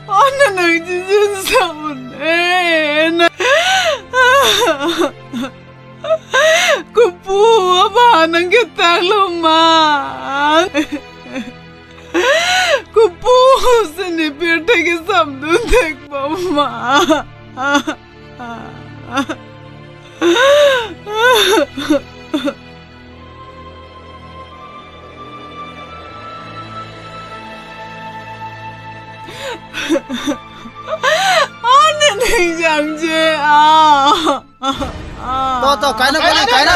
Ano nagsisinsaon eh? Kupo, abanang kita luman. Kupo, sinipir tagi samduntek pa ma. Ano nangyang siya? To, kaina boli, kaina.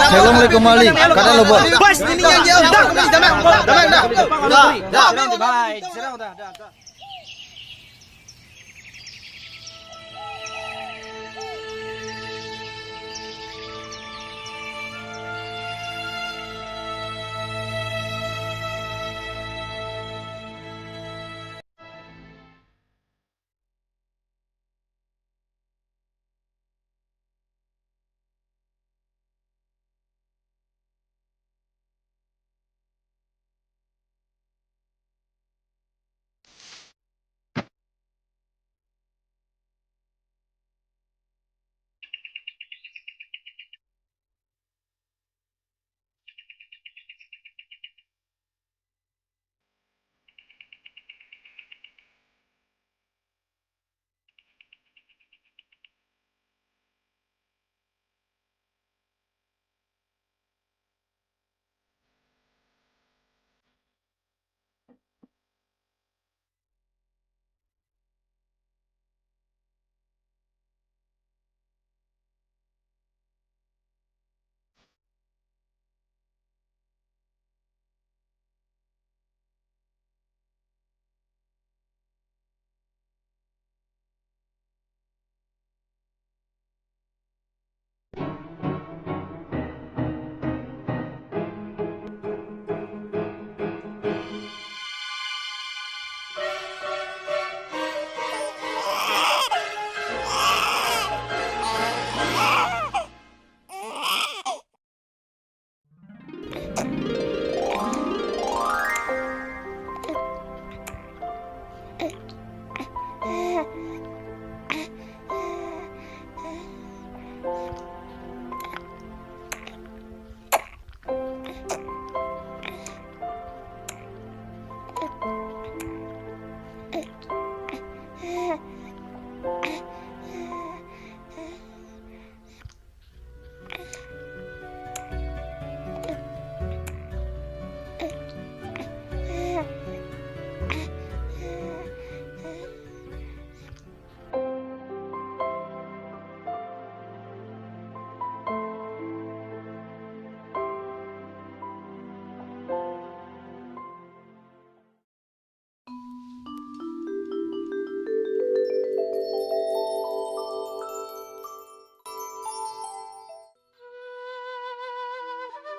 Helong le kembali, kata lo buat. Bas ini yang dia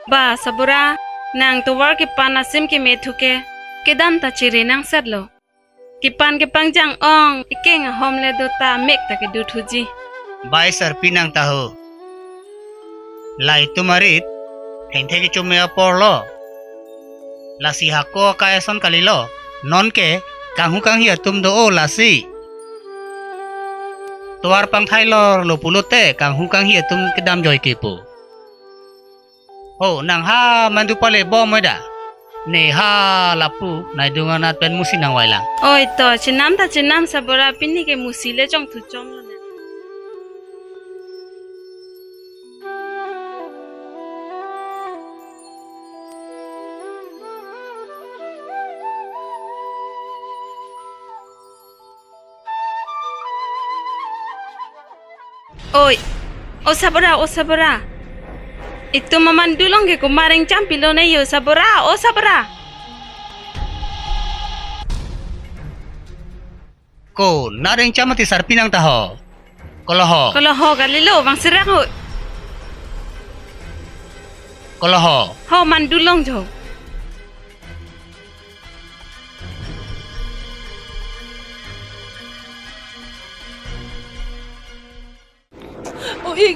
Ba sabura nang tuwar kipan asim ki methuke kedam ta chiri nang sadlo kipan ke pangjang ong ikeng homle do ta mek ta ke duthuji Bai Sarpi nang tahu lai tumarit thengthe ki chume porlo lasi hako ka eson kalilo non ke kang hukang hiya tum do o lasi tuar pang thailor lo pulote kang hukang hiya tum kedam joy kepo oh nang ha mandu pale bo moida ne ha lapu nai dunganat pen musi nang wailang oi to chinam sabora pini ke musile chong thu chom lo na oi o sabora itu maman dulong ke kumaring campilo ne yo sabora o sabora ko nareng chamati sarpinang taho kalau ho galilo bang sirak ho man dulong jo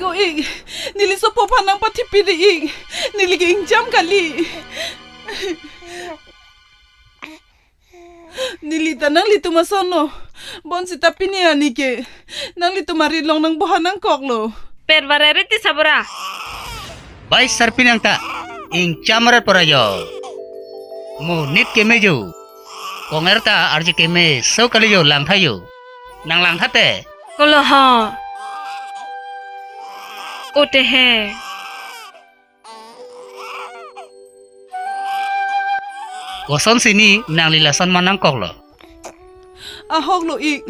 o ik nili so popa nang patipiri ik nili ke ingjam kali nili tanang litu masono bon sita pini ani ke nang litu marilong nang bohan nang koklo per vareriti sabora bai sarpinang ta ing chamarat parayo mo nit ke mejo kongerta arji ke me so kaliyo lang thayo nang lang thate kalau ho ote he koson sini nang lilasan manang koklo ahok lo ik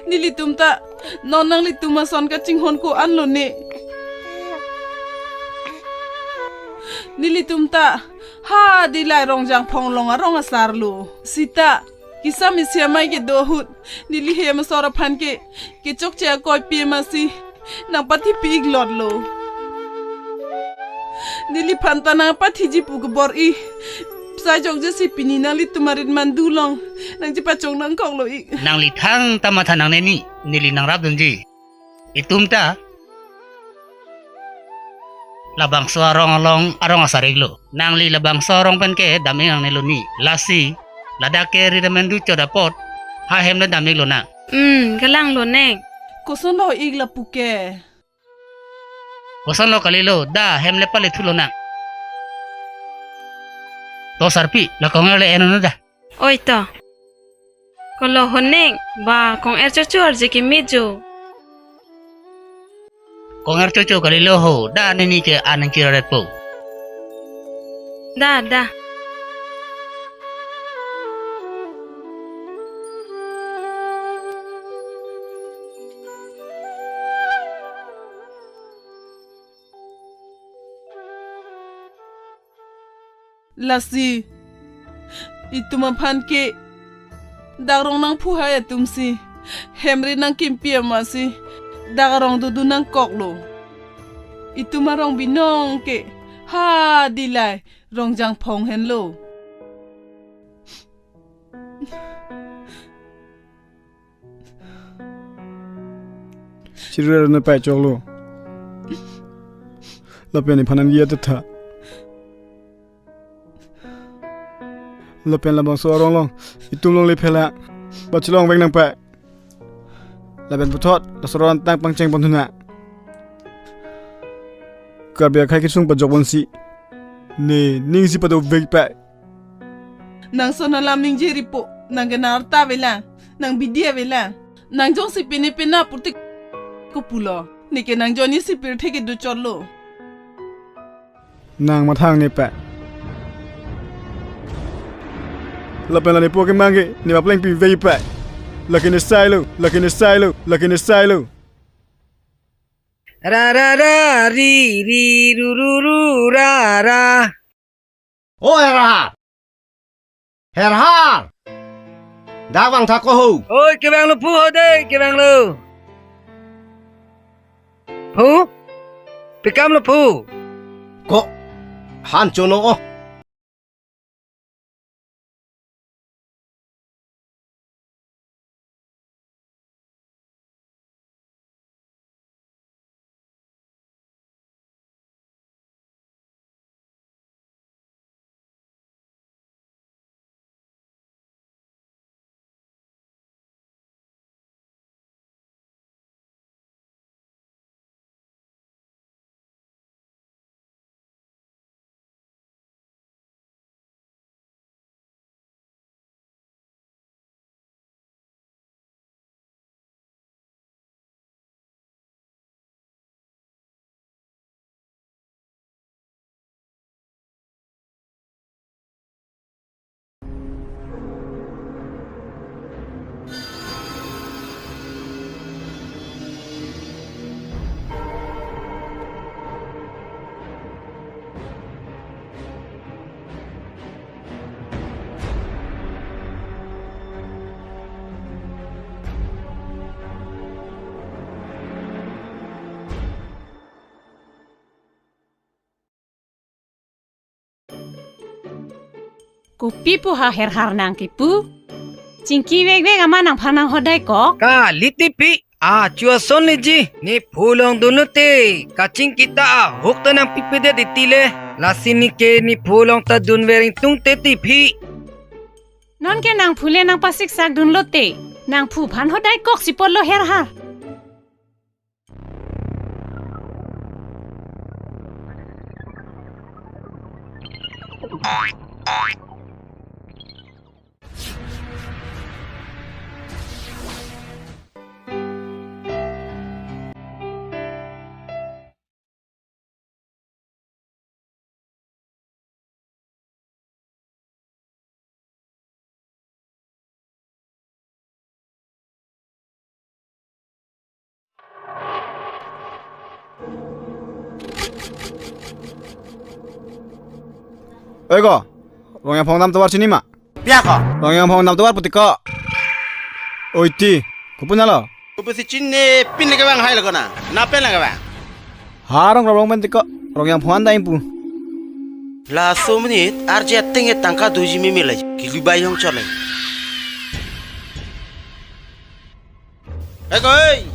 nili tumta non nang litu mason ka chinghon ko an lo ne nili tumta ha dilai rongjang ponglong arong asar lo sita kisam isia mai ke dohut nili he masora phan ke chok che koi pi masi nang pati pig lot lo nili phanta nang pati ji pu bor i sai jong je si pini nang li tumarit mandulong nang ji pachong nang kong lo i nang li thang tamatha nang neni nili nang rab dunji itumta labang suarong long arong asariglo nang li labang sorong pen ke dami ang neloni lasi ladake ri remendu chodapot ha hemna dami lo na galang lo nek koson lo ik la puke koson lo kalilo da hemle pale thulo na to sarpi la kongale eno da oi to kalau honek ba kong chochor je ki mejo konger chocho kalilo ho da neni ke anang kiraret po da lasi itu maphan ke darong nang phu ha tumsi hemri nang kimpia masi darong dudu nang koklo itu marong binong ke ha dilai rongjang phong hen lo Chirera na pa choklo lapen phanan ye ta tha lapen labang so rong long itum long le phela bachlong beng nang pa lapen puthot lasron tang pangcheng bonthuna Karbi khai kisung pa jobon si ne ning si pa do vek pa nang sona lam ning jeri po nang genar ta vela nang bidia vela nang jong si pini pina putik ko pulo nike nang joni si pir theke du chorlo nang mathang ne pa lapen la ne po ke mange ne ma pleng pi vei pa lakine silo Ra ra ra ri ri ru ru ru ra ra. Ô Herhar đã bằng thạc cô hù Ôi cái bang lu phu hồi đây cái bang lu Phu bị cam lu phu cô han cho nó กูปีปูหาเฮรหานางกิปูจิงกีเวกอามานังพานังฮอดได้ก็ ka litipi chua son le ji ni phulong dunu te ka ching kita hok ta nang pipede ditile la sini ke ni phulong ta dun wering tung te ti phi นอนแกนางผู้เล่นนางปาสิกสักดุนโลเตนางผู้พันฮอดได้กอกสิปอดโลเฮรหา Oi ko. Rong yang phong nam tawar sini mak. Pia ko. Rong yang phong nam tawar putih ko. Oi ti. Kupun lo. Kupu si cinne pin le bang hai lo na. Na pen la bang. Harong rong ben tiko. Rong yang phong anda impu. La so minute arje tenge tangka duji mi milai. Kilu bai hong chole. Koi.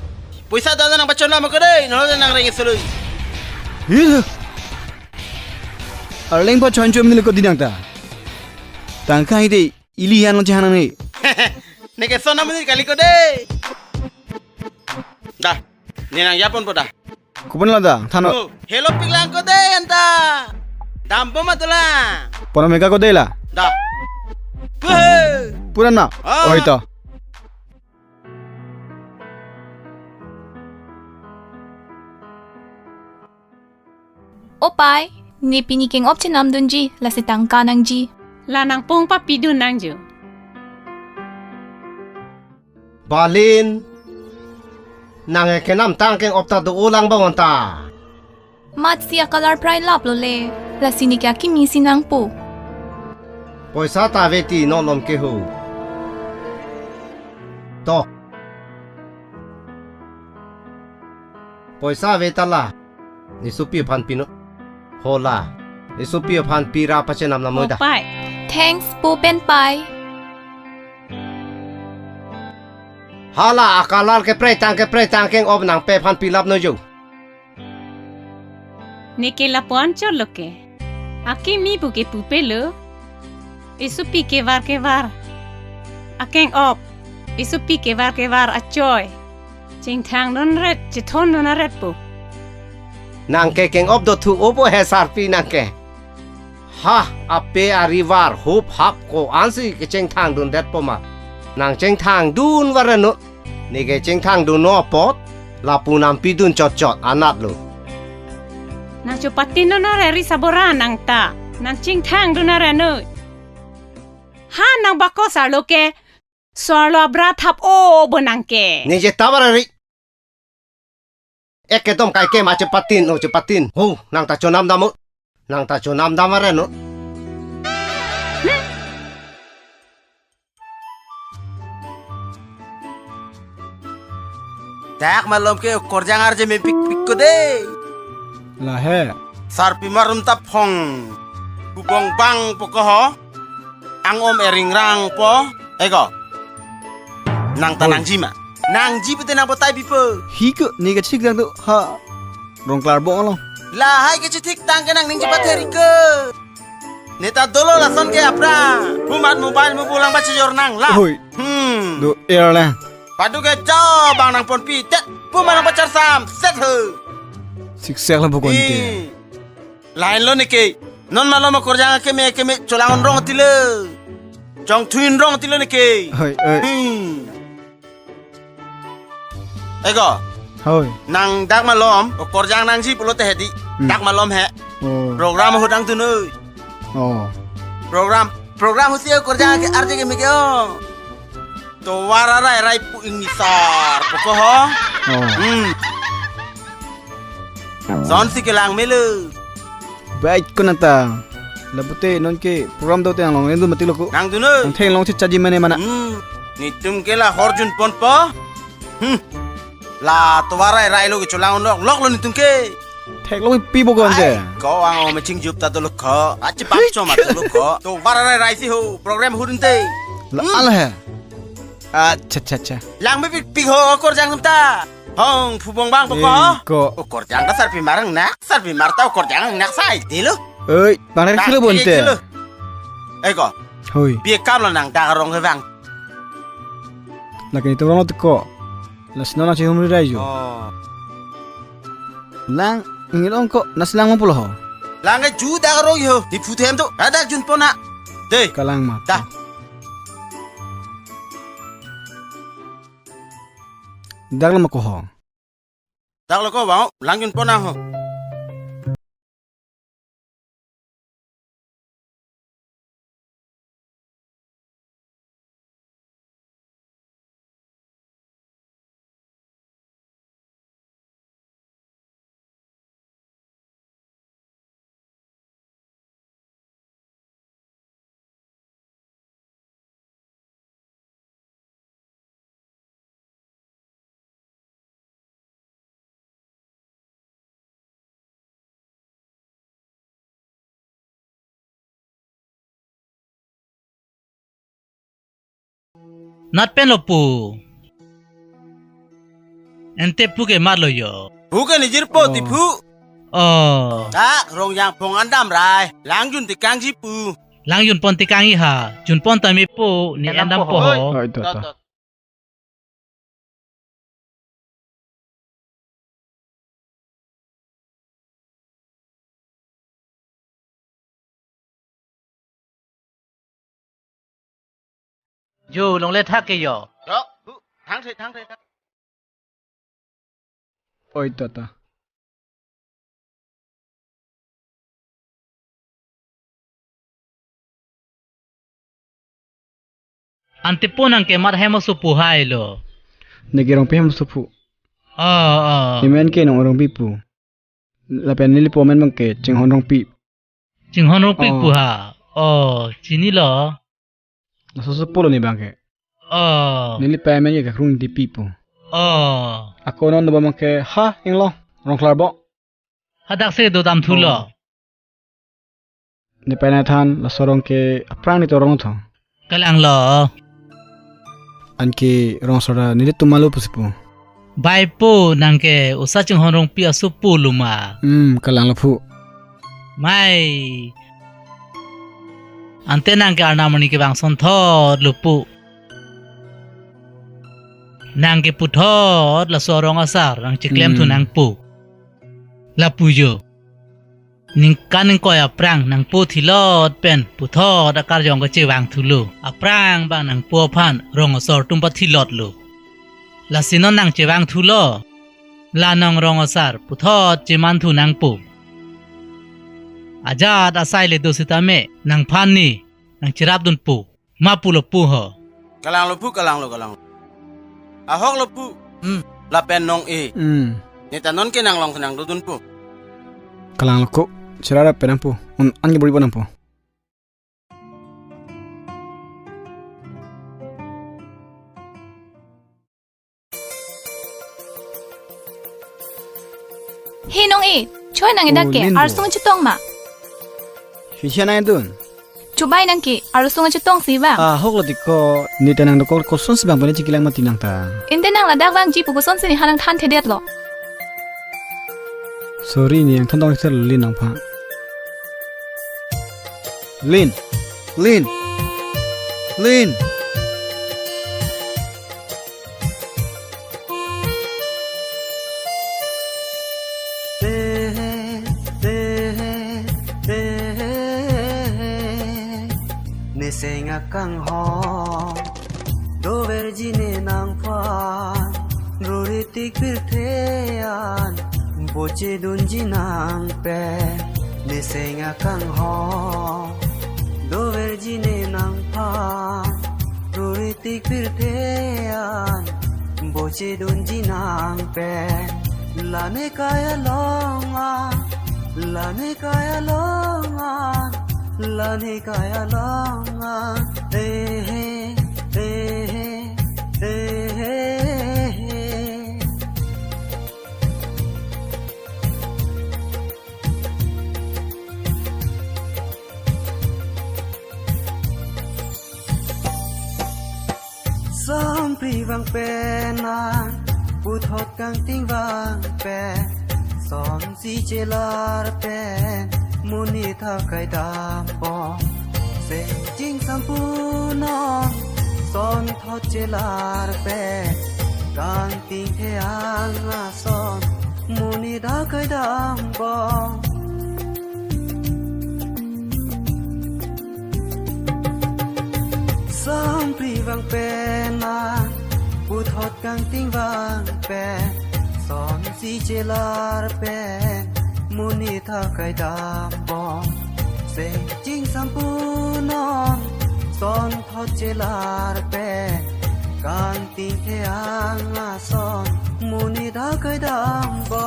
Puisa dada nang bachon la mo ko dei. No nang ring selui. Hi. Arleng po chon chom ni ko dinang ta. Tangka ide ilihan lo jahana ni. Neke so na minute kali ko dei. Dah. Ni nang yapon po dah. Kupun lo da. Thano. Oh, hello piglang ko dei anta. Dampo matula. Pora mega ko dela. Dah. Puran na. Oi to. Opai, ni piniking op chinam dunji la sitang kanang ji. ลานางปงปะปีดูนางจู Balin. Nang ke nam tang keng opta do ulang bawon ta. Mat siya kalar prai lap lo le. La sinikya kimi sinang po. Poisa ta veti no lom ke hu. To. Poisa vetala. Ni supi phan pino. Hola. Ni supi phan pira pachenam na โอ moida. ไป Thanks po pen pai. Hala akalar ke pre tang keng op nang pe phan pilap no ju. นี่เกลาปอนจอลเกอากิมีบุเกปูเปลอิสุปีเกวาร์อาเกงออบอิสุปีเกวาร์อาจอยจิงทางนนเร็ดจิทนนนเร็ดปู Nang ke keng op do thu opo he sarpi nang ke. Ha ape arivar hop hap ko ansi ke cheng thang dun det poma. Nang cheng thang dun warano. Ni ke cheng thang dun no pot. La punam pi dun chot anat lo. นางจูปตินนนเรริซาโบรานางตานางจิงทางดูนาเรเนยฮานางบักก็สาโลเกสวาลอบราทับโอบนางเก Ni je tabarari. Ek tom kai ke ma cepatin. Ho nang ta chonam damu. Nang ta chonam damarano. Tak malom ke korjang arje me pik ko de. La he. Sarpi marum tap hong. Kubong bang poko ho. Ang om ering rang po. Ego. Nang tanang jima. Nang jibu te nang botai bipo. Hi ke ni ke chik dang tu ha. Rong klar bong lo. Lah hai ke citik tang ke nang ning jibat heri ke. Neta dolo la son ke apra. Pumat mobile mo pulang baca jor nang lah. Oi. Do air la. Padu ke jauh bang nang pon pi. Tet pumat nang pacar sam. Set he. Siksek la bukon te. Lain lo ni ke. Non malo mo korjang ke me colangon rong tile. Jong tuin rong tile ni ke. Oi. Ego. Hoi. Nang dak malom korjang nang ji pulo te hedi. Dak malom he. Oh. Program hudang tu noi. Oh. Program husia korjang ke arje ke me ke o. To wara rai pu ingisar poko ho. Oh. Son si ke lang melu. Baik ko nata. Labute non ke program do te ang long endu mati loko. Nang tu noi. Ang theng long chit chaji mane mana. Ni tum ke la horjun pon po. La to wara rai lo ke chulang lok lo ni tum ke. Thek lo pi bo gon je. Ko ang ma ching jup ta to luk kho. A chi pap cho ma to luk kho. To bara rai si ho program hurun te. La al he. Cha. Lang me pi ho kor jang ta. Hong phu bong bang ko. Ko. Kor jang ka sarpi marang nak. Sarpi marta kor jang nak sai ti lu. Ơi, bạn đang kilo buồn tệ. Ê có. Thôi. Bia cam là nàng ta rong hơi vàng. Là cái tao nó tự có. Là nó chỉ không đi rồi. Lang, ini long kok nasi lang mampu loh. Lang cái chú ta rong yo. Di phu thêm tu. Ada jun pona. Deh. Kalang mat. Dah. Dak lama ko ho. Dak lo ko bang. Lang jun pona ho. Nat pen lo pu. Ente pu ke mar lo yo. Pu ke ni jir po ti pu. Ta rong yang pong andam rai. Lang jun ti kang ji pu. Lang yun pon ti kang i ha. Jun pon ta mi pu ni andam po ho. Oh, itu. Yo long le thak ke yo. Đó. Thang thế. Oh, itu. Ante po nang ke mar hemo su pu hai lo. Negirong piham supu. Oh. Imen ke nong orang pipu. Lapen nili po men bangke cing hon rong pi. Jing hon ro pi pu ha. Oh, chini lo. La susu lo ni bangke. Oh. Nili pa men ye ka krung di pipu. Oh. Ako non ba bangke ha ing lo. Rong klar bo. Hadak se do dam thu lo. Ni pa na than la sorong ke aprang ni to rong tho. Kalang lo. An ke rong sora nili tumalu pusipu. Bai po nang ke usa chung hon rong pi asu pu luma. Kalang la pu. Mai. Ante nang ke arnamani ke bang son thod lupu. Nang ke pu thod la sorong asar nang chiklem thu nang pu. La pu yo. Ning kaning ko ya prang nang pu thilot pen pu thod akar jong ko chewang thu lu. Aprang bang nang pu phan rong asor tumpa thilot lu. La sinon nang chewang thu lo. La nang rong asar pu thod cheman thu nang pu. Ajat asai le dosita me nang phan ni nang chirap dun pu. Ma pu lo pu ho. Kalang lo pu. Ahok lo pu. La pen nong e. Ni tanon ke nang long nang dudun pu. Kalang la ko. Cerara penang pu. An ke beri bonang pu. Hey nong e, choy nang idak ke arsung chutong ma. Fisya na dun. Chubay nang ke arsung chutong siwa. Hok lo diko ni tanang dokol koson sebang bani cikilang mati nang ta. Inte nang ladak bang ji puguson sini hanang than tedet lo. Sorry ni yang tondong ser lin nang pa. Lin. Nesenga kang ho do verjine nang pan ruritik pirthean boche dunji nang pe nesenga kang ho do verjine nang pan ruritik pirthean boche dunji nang pe lane kaya longa lane kaya longa pri vang pe na pu thot kang ting vang pe som si che lar pe muni tha kai dam po se jing sam pu non son thot che lar pe kang ting the ang a son muni da kai dam po som pri vang pe na pu thot kang ting vang pe som si che lar pe muni tha kai dam bo se jing sam pu non son thot che lar pe kang ting the ang a son muni da kai dam bo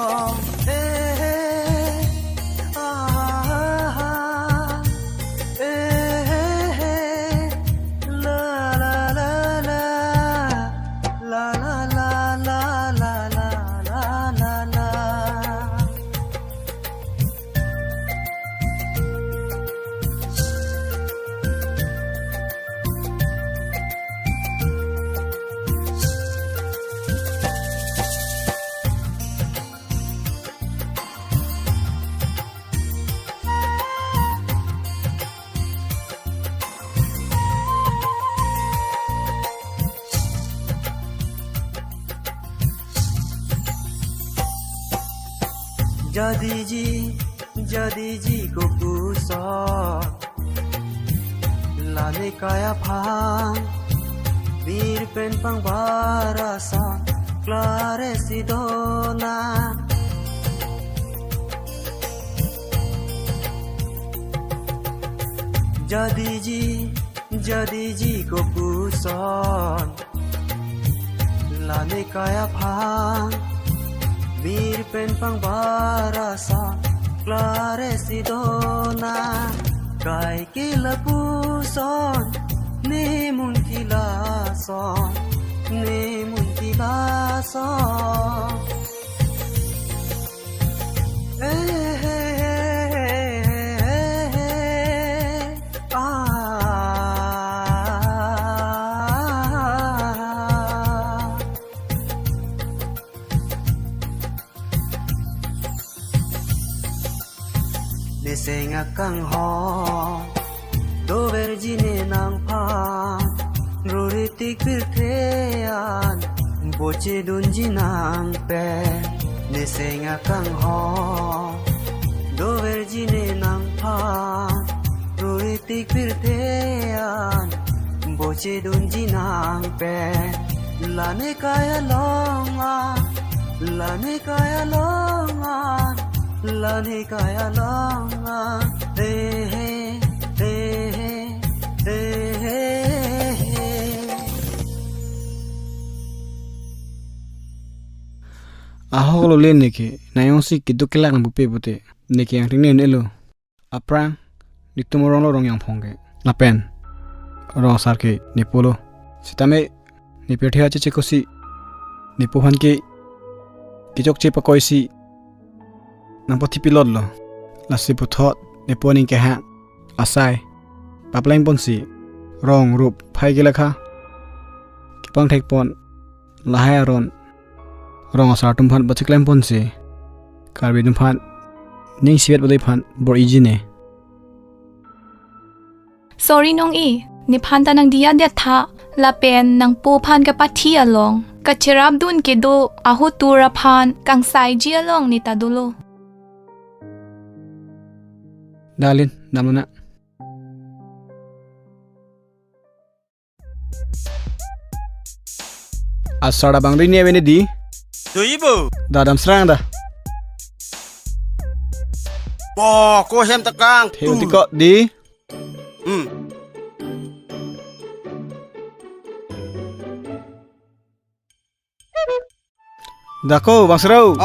jadi ji ko puso lane kaya phang bir pen pang barasa clare sidona jadi ji ko puso lane kaya phang bir pen pang barasa clare sidona kai ke la pu son ne mun ki la son Senga kang ho do vergine nang pha ruritik pir thean boche dunji nang pe ne senga kang ho do vergine nang pha ruritik pir thean boche dunji nang pe lane kaya longa lane kaya longa lane kaya longa Aho lo len neke nayong si kidukilak ng bupe bute neke yang ring nen elo aprang nitumorong lo rong yang phongge lapen rong sarke nipolo sitame nipethia che kosi nipohan ke kijok che pakoisi nang poti pilot lo lasi puthot niponing ke ha asai paplain ponsi rong rup phai gela kha kipang thek pon lahai ron rong asar tum phan bachiklem ponsi karbi dum phan ning siet bodai phan bor easy ne Sorry nong ni phanta nang dia de tha la pen nang po phan ka pathi along ka cherab dun ke do ahu tura phan kang sai ji along ni ta dulo dalin namuna asara bang dini evene di Do ibu dadam serang da bo ko hem takang theo tiko di dako bang serau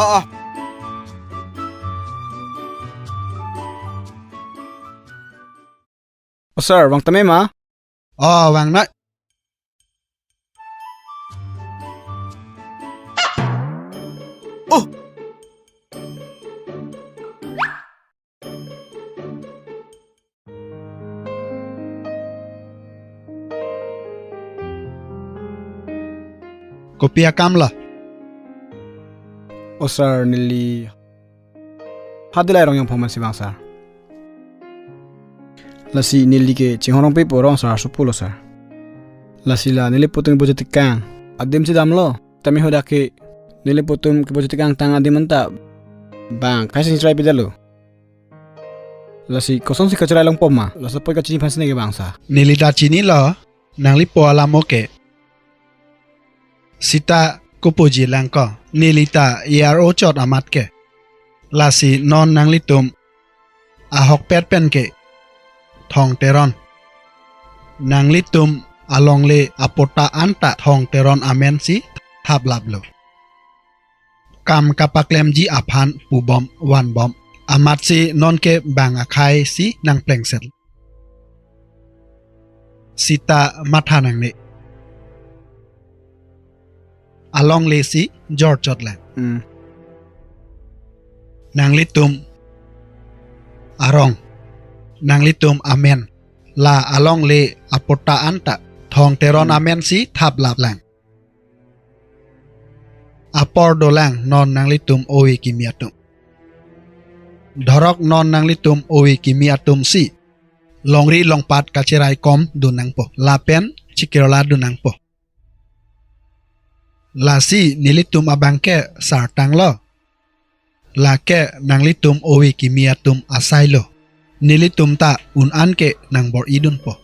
sir bang tame ma bang nak Kopi akam lah. O sir nili hadilai rong yang phoman si bang sir. Lasi nili ke chinghorong pe porong sir supulo sir. Lasi la nili putung budget kang adim si damlo tami hoda ke nili putum ke budget kang tang adim anta bang kasi try pedalo. Lasi kosong si kacerai long poma lasa poi kacini pansine ke bangsa. Nili da chini lo nang li po alamo ke. Sita kupuji lang ko nili ta ERO chot amat ke. Lasi non nang li tum ahok pet pen ke thong teron. Nang li tum along le apota anta thong teron amen si thap lablo. Kam kapaklem ji aphan pu bom wan bom. Amat si non ke bang akai si nang plengsel. Sita mathanang ne. Along le si George Jotland. Nang litum arong. Nang litum amen. La along le apota anta thong teron amen si thap lap lang. Apor do lang non nang litum owi kimiatum. Dhorok non nang litum owi kimiatum si. Longri longpat kacerai kom dunang po. Lapen cikirola dunang po. La si nilitum abangke sartang lo. La ke nang litum owi kimiatum asai lo. Nilitum ta unan ke nang bor idun po.